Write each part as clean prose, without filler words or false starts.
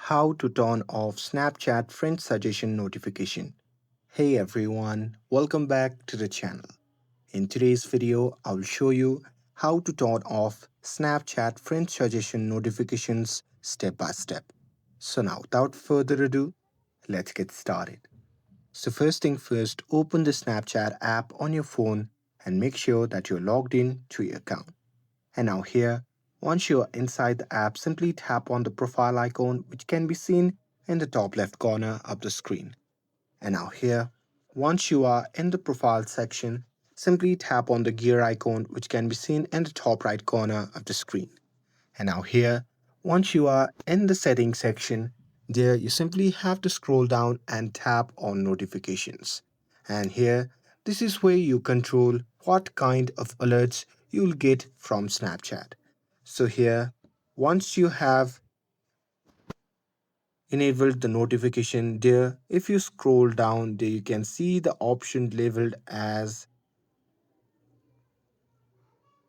How to turn off Snapchat friend suggestion notification. Hey everyone, welcome back to the channel. In today's video, I will show you how to turn off Snapchat friend suggestion notifications step by step. So now without further ado, let's get started. So first thing first, open the Snapchat app on your phone and make sure that you're logged in to your account. And now here, once you are inside the app, simply tap on the profile icon which can be seen in the top left corner of the screen. And now here, once you are in the profile section, simply tap on the gear icon which can be seen in the top right corner of the screen. And now here, once you are in the settings section, there you simply have to scroll down and tap on notifications. And here, this is where you control what kind of alerts you'll get from Snapchat. So here, once you have enabled the notification there, if you scroll down there, you can see the option labeled as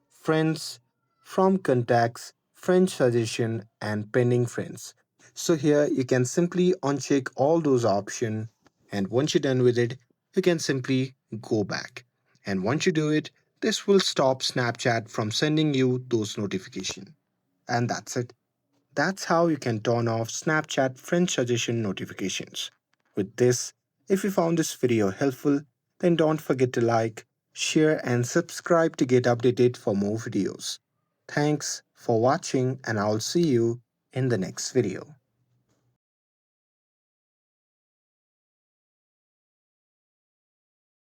friends, from contacts, friend suggestion, and pending friends. So here you can simply uncheck all those options, and once you're done with it, you can simply go back. And once you do it, this will stop Snapchat from sending you those notifications. And that's it. That's how you can turn off Snapchat friend suggestion notifications. With this, if you found this video helpful, then don't forget to like, share and subscribe to get updated for more videos. Thanks for watching and I'll see you in the next video.